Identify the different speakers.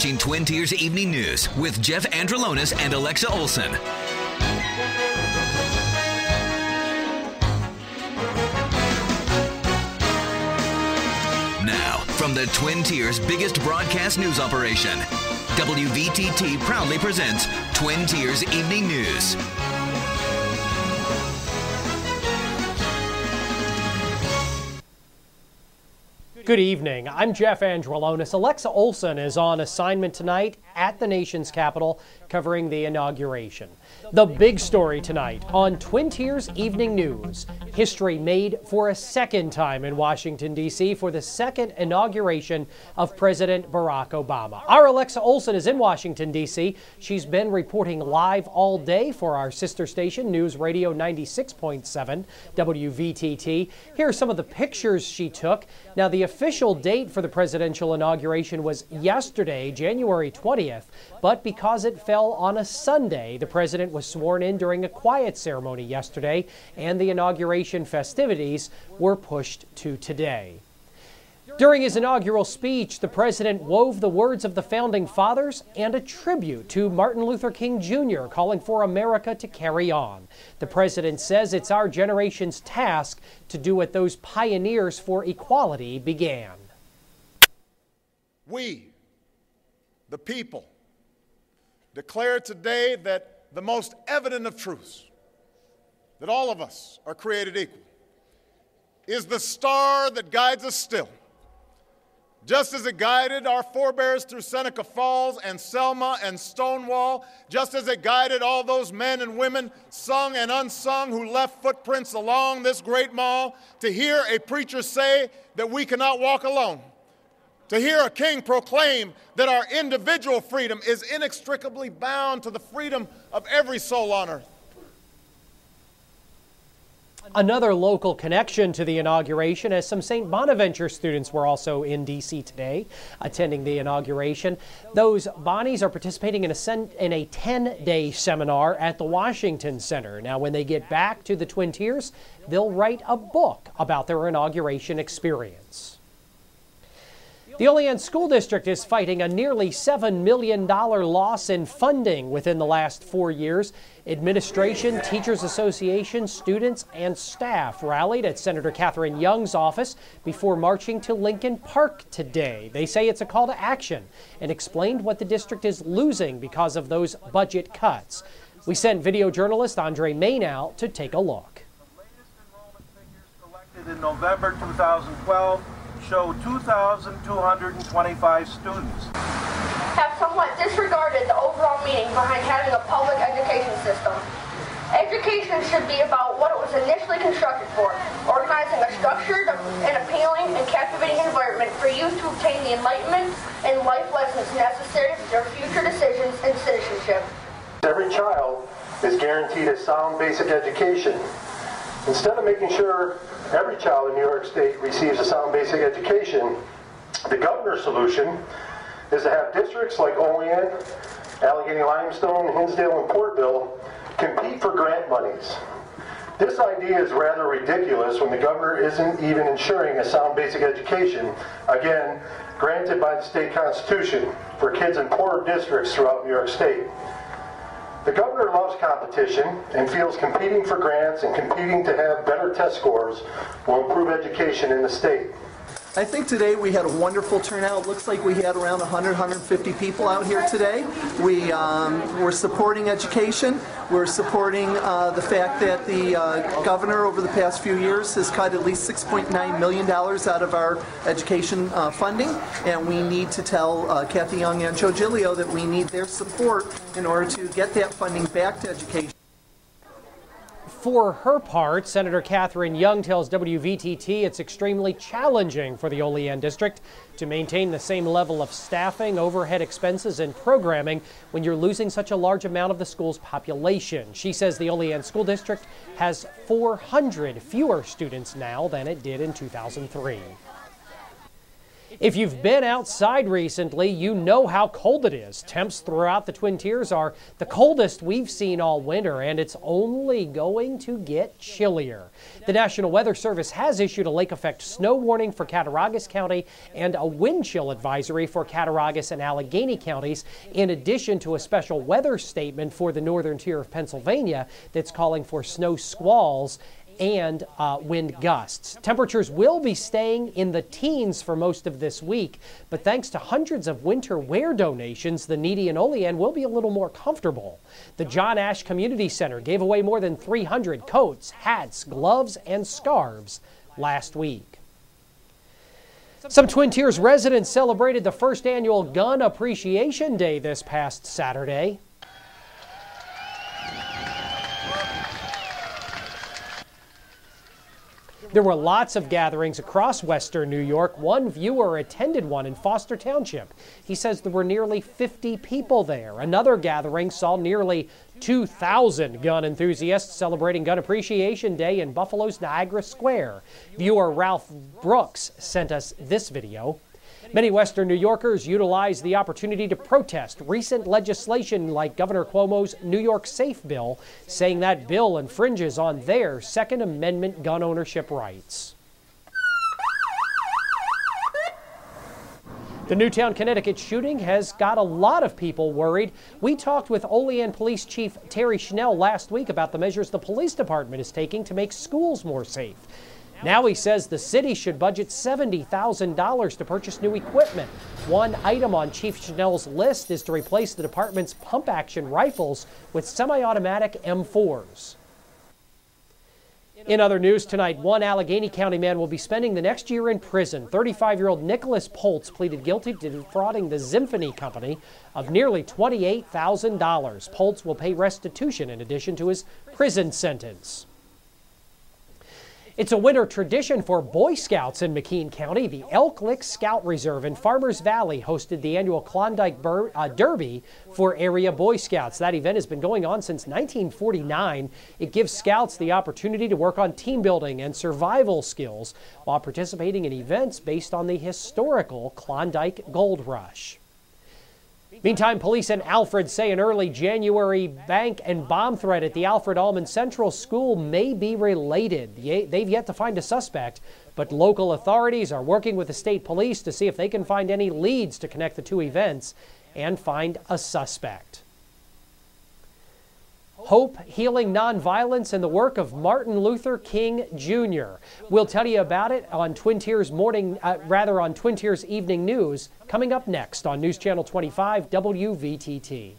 Speaker 1: watching Twin Tiers Evening News with Jeff Androlonis and Alexa Olson. Now, from the Twin Tiers' biggest broadcast news operation, WVTT proudly presents Twin Tiers Evening News.
Speaker 2: Good evening. I'm Jeff Androlonis. Alexa Olson is on assignment tonight at the nation's capital covering the inauguration. The big story tonight on Twin Tiers Evening News. History made for a second time in Washington, D.C. for the second inauguration of President Barack Obama. Our Alexa Olson is in Washington, D.C. She's been reporting live all day for our sister station, News Radio 96.7 WVTT. Here are some of the pictures she took. Now, the official date for the presidential inauguration was yesterday, January 20th, but because it fell on a Sunday, the president was sworn in during a quiet ceremony yesterday, and the inauguration festivities were pushed to today. During his inaugural speech, the president wove the words of the Founding Fathers and a tribute to Martin Luther King Jr., calling for America to carry on. The president says it's our generation's task to do what those pioneers for equality began.
Speaker 3: We, the people, declare today that the most evident of truths, that all of us are created equal, is the star that guides us still. Just as it guided our forebears through Seneca Falls and Selma and Stonewall, just as it guided all those men and women, sung and unsung, who left footprints along this great mall, to hear a preacher say that we cannot walk alone, to hear a king proclaim that our individual freedom is inextricably bound to the freedom of every soul on earth.
Speaker 2: Another local connection to the inauguration, as some St. Bonaventure students were also in D.C. today attending the inauguration. Those Bonnies are participating in a 10-day seminar at the Washington Center. Now, when they get back to the Twin Tiers, they'll write a book about their inauguration experience. The Olean School District is fighting a nearly $7 million loss in funding within the last 4 years. Administration, Teachers Association, students, and staff rallied at Senator Catherine Young's office before marching to Lincoln Park today. They say it's a call to action and explained what the district is losing because of those budget cuts. We sent video journalist Andre Main out to take a look.
Speaker 4: The latest enrollment figures collected in November 2012 show 2,225 students.
Speaker 5: Have somewhat disregarded the overall meaning behind having a public education system. Education should be about what it was initially constructed for, organizing a structured and appealing and captivating environment for youth to obtain the enlightenment and life lessons necessary for their future decisions and citizenship.
Speaker 6: Every child is guaranteed a sound basic education. Instead of making sure every child in New York State receives a sound basic education, the governor's solution is to have districts like Olean, Allegheny Limestone, Hinsdale, and Portville compete for grant monies. This idea is rather ridiculous when the governor isn't even ensuring a sound basic education, again, granted by the state constitution, for kids in poorer districts throughout New York State. The governor loves competition and feels competing for grants and competing to have better test scores will improve education in the state.
Speaker 7: I think today we had a wonderful turnout. It looks like we had around 100, 150 people out here today. We're supporting education. We're supporting the fact that the governor over the past few years has cut at least $6.9 million out of our education funding, and we need to tell Kathy Young and Joe Giglio that we need their support in order to get that funding back to education.
Speaker 2: For her part, Senator Catherine Young tells WVTT it's extremely challenging for the Olean district to maintain the same level of staffing, overhead expenses, and programming when you're losing such a large amount of the school's population. She says the Olean School District has 400 fewer students now than it did in 2003. If you've been outside recently, you know how cold it is. Temps throughout the Twin Tiers are the coldest we've seen all winter, and it's only going to get chillier. The National Weather Service has issued a lake effect snow warning for Cattaraugus County and a wind chill advisory for Cattaraugus and Allegheny counties, in addition to a special weather statement for the northern tier of Pennsylvania that's calling for snow squalls and wind gusts. Temperatures will be staying in the teens for most of this week, but thanks to hundreds of winter wear donations, the needy in Olean will be a little more comfortable. The John Ash Community Center gave away more than 300 coats, hats, gloves, and scarves last week. Some Twin Tiers residents celebrated the first annual Gun Appreciation Day this past Saturday. There were lots of gatherings across western New York. One viewer attended one in Foster Township. He says there were nearly 50 people there. Another gathering saw nearly 2,000 gun enthusiasts celebrating Gun Appreciation Day in Buffalo's Niagara Square. Viewer Ralph Brooks sent us this video. Many Western New Yorkers utilized the opportunity to protest recent legislation like Governor Cuomo's New York Safe bill, saying that bill infringes on their Second Amendment gun ownership rights. The Newtown, Connecticut shooting has got a lot of people worried. We talked with Olean Police Chief Terry Schnell last week about the measures the police department is taking to make schools more safe. Now he says the city should budget $70,000 to purchase new equipment. One item on Chief Schnell's list is to replace the department's pump-action rifles with semi-automatic M4s. In other news tonight, one Allegheny County man will be spending the next year in prison. 35-year-old Nicholas Poltz pleaded guilty to defrauding the Symphony Company of nearly $28,000. Poltz will pay restitution in addition to his prison sentence. It's a winter tradition for Boy Scouts in McKean County. The Elk Lick Scout Reserve in Farmers Valley hosted the annual Klondike Derby for area Boy Scouts. That event has been going on since 1949. It gives scouts the opportunity to work on team building and survival skills while participating in events based on the historical Klondike Gold Rush. Meantime, police in Alfred say an early January bank and bomb threat at the Alfred Allman Central School may be related. They've yet to find a suspect, but local authorities are working with the state police to see if they can find any leads to connect the two events and find a suspect. Hope, healing, nonviolence, and the work of Martin Luther King Jr. We'll tell you about it on Twin Tiers on Twin Tiers Evening News, coming up next on News Channel 25 WVTT.